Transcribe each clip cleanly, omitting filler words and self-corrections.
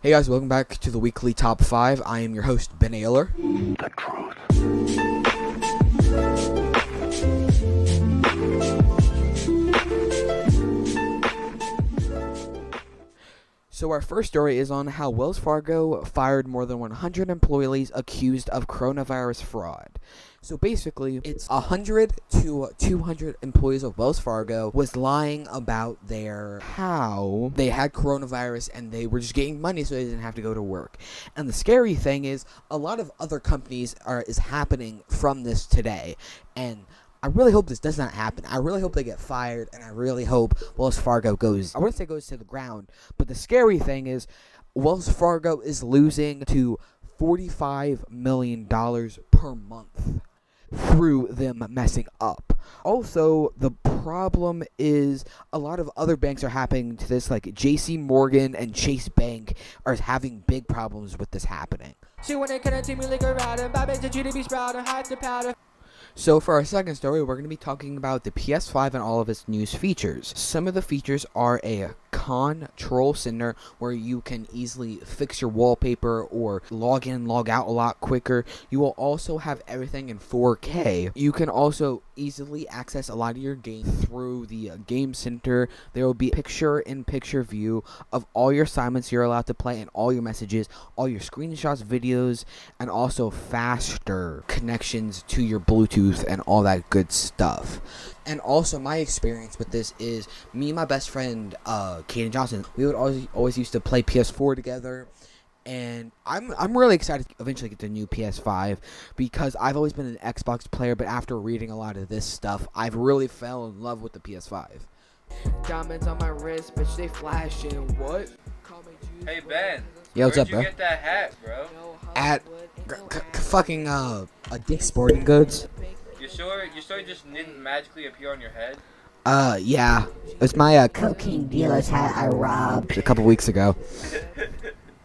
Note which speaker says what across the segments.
Speaker 1: Hey guys, welcome back to the weekly top 5. I am your host, Ben Ayler.
Speaker 2: The truth.
Speaker 1: So our first story is on how Wells Fargo fired more than 100 employees accused of coronavirus fraud. So basically, it's 100 to 200 employees of Wells Fargo was lying about how they had coronavirus and they were just getting money so they didn't have to go to work. And the scary thing is, a lot of other companies is happening from this today. And I really hope this does not happen. I really hope they get fired, and I really hope Wells Fargo goes to the ground. But the scary thing is, Wells Fargo is losing to $45 million per month through them messing up. Also, the problem is a lot of other banks are happening to this, like JC Morgan and Chase Bank are having big problems with this happening. So for our second story, we're going to be talking about the PS5 and all of its new features. Some of the features are a control center where you can easily fix your wallpaper or log in, log out a lot quicker. You will also have everything in 4K. You can also easily access a lot of your games through the game center. There will be picture-in-picture view of all your assignments you're allowed to play and all your messages, all your screenshots, videos, and also faster connections to your Bluetooth and all that good stuff. And also, my experience with this is me and my best friend, JusKaden Johnson, we would always used to play PS4 together. And I'm really excited to eventually get the new PS5 because I've always been an Xbox player, but after reading a lot of this stuff, I've really fell in love with the PS5. Diamonds on my wrist, bitch, they flashing. What?
Speaker 3: Hey Ben,
Speaker 1: Yo, what's
Speaker 3: where'd
Speaker 1: up, bro?
Speaker 3: you get that hat, bro?
Speaker 1: At fucking a Dick's Sporting Goods.
Speaker 3: You sure it just didn't magically appear on your head?
Speaker 1: Yeah. It's my
Speaker 4: cocaine dealer's hat I robbed.
Speaker 1: a couple weeks ago.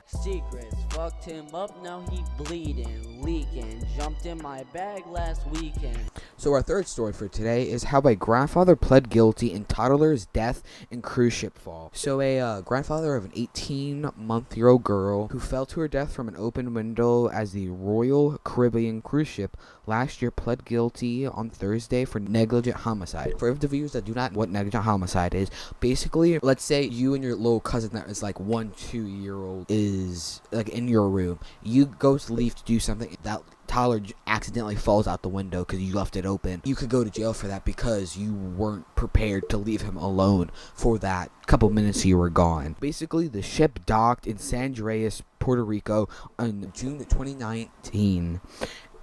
Speaker 4: Secrets fucked him up, now he bleeding, leaking. Jumped in my bag last weekend.
Speaker 1: So our third story for today is how a grandfather pled guilty in toddler's death in cruise ship fall. So a grandfather of an 18-month-old girl who fell to her death from an open window as the Royal Caribbean cruise ship last year pled guilty on Thursday for negligent homicide. For the viewers that do not know what negligent homicide is, basically, let's say you and your little cousin that is like 1-2-year-old is like in your room. You go to leave to do something, that toddler accidentally falls out the window because you left it open. You could go to jail for that because you weren't prepared to leave him alone for that couple minutes you were gone. Basically, the ship docked in San Andreas, Puerto Rico on June 2019.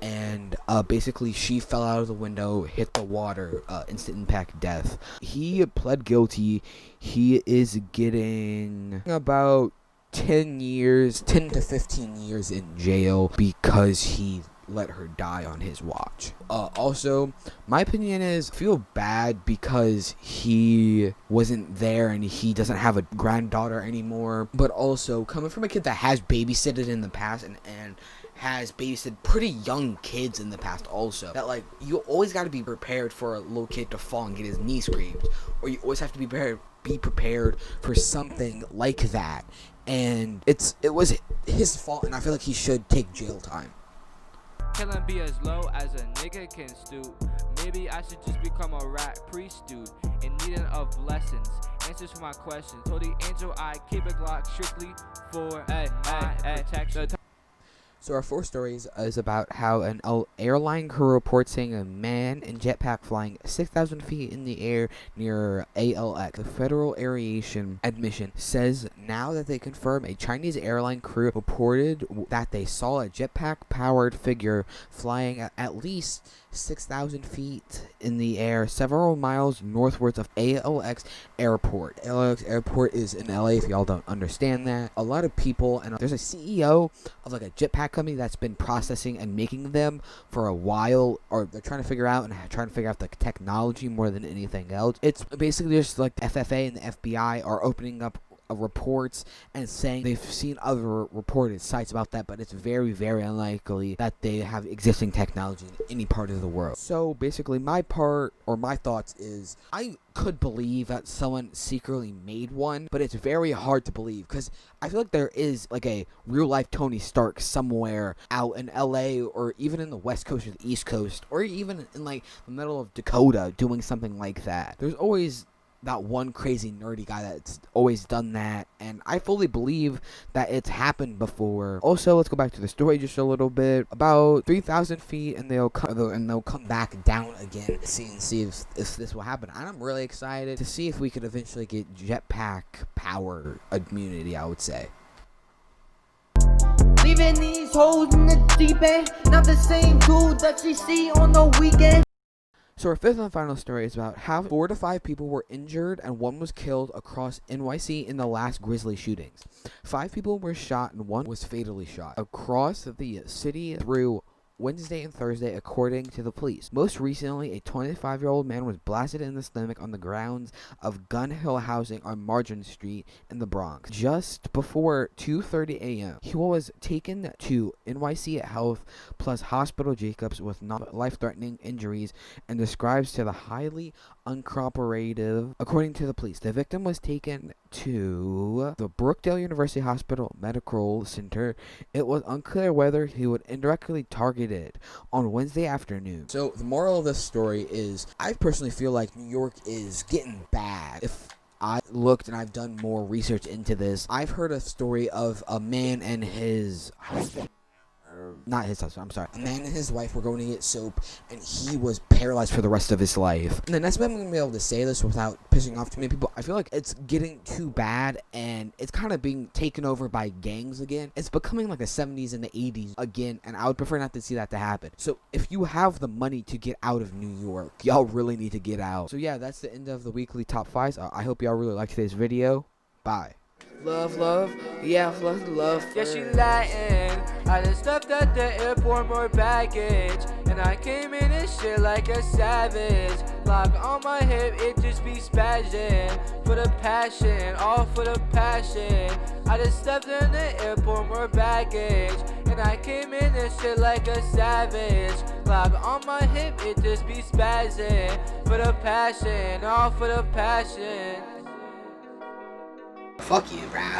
Speaker 1: And basically she fell out of the window, hit the water, instant impact death. He pled guilty. He is getting about 10 to 15 years in jail because he let her die on his watch. Also, my opinion is, I feel bad because he wasn't there and he doesn't have a granddaughter anymore. But also, coming from a kid that has babysitted in the past and has babysitted pretty young kids in the past also, that like, you always got to be prepared for a little kid to fall and get his knee scraped, or you always have to be prepared for something like that. And it was his fault, and I feel like he should take jail time.
Speaker 5: Killing be as low as a nigga can stoop. Maybe I should just become a rap priest dude in needing of lessons. Answers for my questions. Told the angel I keep a Glock strictly for my protection.
Speaker 1: So our fourth story is about how an airline crew reports seeing a man in jetpack flying 6,000 feet in the air near ALX. The Federal Aviation Administration says now that they confirm a Chinese airline crew reported that they saw a jetpack-powered figure flying at least 6,000 feet in the air several miles northwards of ALX Airport. ALX Airport is in LA, if y'all don't understand that. A lot of people, and there's a CEO of like a jetpack company that's been processing and making them for a while, or they're trying to figure out the technology more than anything else. It's basically just like the FFA and the FBI are opening up reports and saying they've seen other reported sites about that, but it's very, very unlikely that they have existing technology in any part of the world. So basically my thoughts is I could believe that someone secretly made one, but it's very hard to believe because I feel like there is like a real life Tony Stark somewhere out in LA or even in the West Coast or the East Coast or even in like the middle of Dakota doing something like that. There's always that one crazy nerdy guy that's always done that, and I fully believe that it's happened before. Also, let's go back to the story just a little bit. About 3,000 feet, and they'll come back down again and see if this will happen. And I'm really excited to see if we could eventually get jetpack power immunity, I would say.
Speaker 6: Leaving these hoes in the deep end, not the same dude that you see on the weekend.
Speaker 1: So our fifth and final story is about how 4 to 5 people were injured and 1 was killed across NYC in the last Grizzly shootings. 5 people were shot and 1 was fatally shot across the city through Wednesday and Thursday, according to the police. Most recently, a 25-year-old man was blasted in the stomach on the grounds of Gun Hill Housing on Margin Street in the Bronx just before 2:30 a.m. He was taken to NYC Health Plus Hospital Jacobs with non-life-threatening injuries and describes to the highly uncooperative. According to the police, the victim was taken to the Brookdale University Hospital Medical Center. It was unclear whether he would indirectly targeted on Wednesday afternoon. So the moral of this story is I personally feel like New York is getting bad. If I looked and I've done more research into this, I've heard a story of a man and his husband. Not his husband, I'm sorry. A man and his wife were going to get soap, and he was paralyzed for the rest of his life. And then that's why I'm going to be able to say this without pissing off too many people. I feel like it's getting too bad, and it's kind of being taken over by gangs again. It's becoming like the 70s and the 80s again, and I would prefer not to see that to happen. So if you have the money to get out of New York, y'all really need to get out. So yeah, that's the end of the weekly top 5s. I hope y'all really liked today's video. Bye.
Speaker 5: Love, yeah, love. Yeah, she Latin. I just stepped at the airport, more baggage, and I came in this shit like a savage. Lock on my hip, it just be spazzing. For the passion, all for the passion. I just stepped in the airport, more baggage, and I came in this shit like a savage. Lock on my hip, it just be spazzing. For the passion, all for the passion.
Speaker 1: Fuck you, Raph.